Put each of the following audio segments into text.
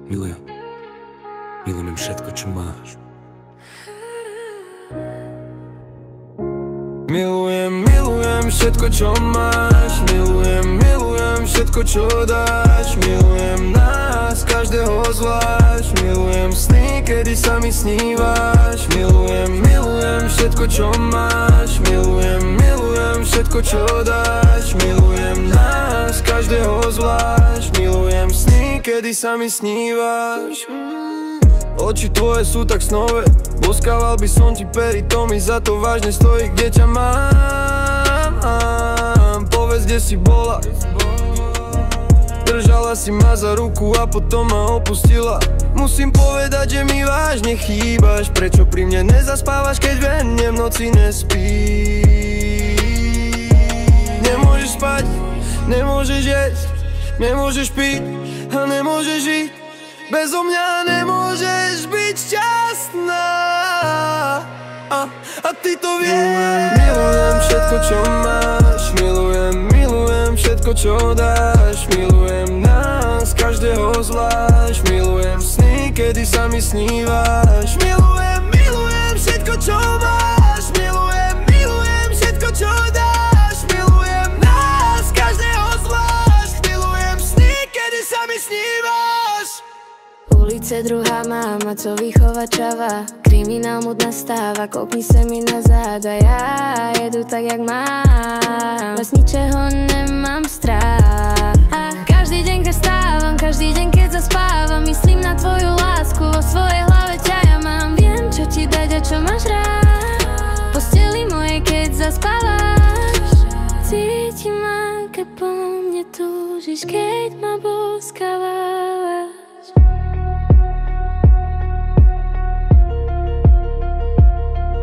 Milujem. Milujem všetko, čo máš. Milujem všetko, čo máš. Milujem všetko, čo dáš. Milujem nás, každého zvlášť. Milujem sny, kedy sa mi snívaš. Milujem všetko, čo máš. Milujem všetko, čo dáš. Milujem nás, každého zvlášť. Milujem sny, kedy sa mi snívaš. Oči tvoje sú tak snové, boskával by som ti pery, to mi za to vážne stojí, kde ťa mám. Povedz, kde si bola. Držala si ma za ruku a potom ma opustila. Musím povedať, že mi vážne chýbaš. Prečo pri mne nezaspávaš, keď venne v noci nespíš? Nemôžeš spať, nemôžeš jesť, nemôžeš piť a nemôžeš žiť. Bezo mňa nemôžeš byť šťastná. A ty to vieš. Milujem všetko, čo máš. Milujem všetko, čo dáš. Milujem nás, každého zvlášť. Milujem sny, kedy sa mi snívaš. Milujem všetko, čo máš. Milujem všetko, čo dáš. Milujem nás, každého zvlášť. Milujem sny, kedy sa mi snívaš. Ulice, druhá máma, co vychovačava. Kriminál mood nastáva, kopni se mi na záda. Ja jedu tak, jak mám, z ničeho nemám strach. A každý deň, keď stávam, každý deň, keď zaspávam, myslím na tvoju lásku, vo svojej hlave ťa ja mám. Viem, čo ti dať a čo máš rád. V posteli mojej, keď zaspávaš, cítim, aké po mne túžiš, keď ma boskávaš.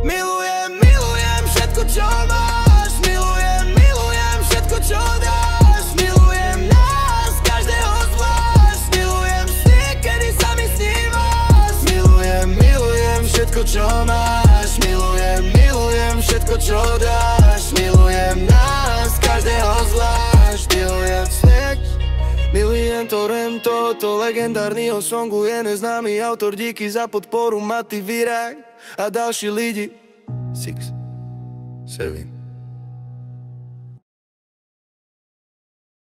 Milujem všetko, čo máš. Milujem všetko, čo dáš. Milujem nás, každého zvlášť. Milujem sny, kedy sa mi snívaš. Milujem všetko, čo máš. Milujem všetko, čo dáš. Milujem nás, každého zvlášť. Milujem sny. Milujem to legendárneho songu je neznámy autor, díky za podporu Maty Virák a další lidi. 6, 7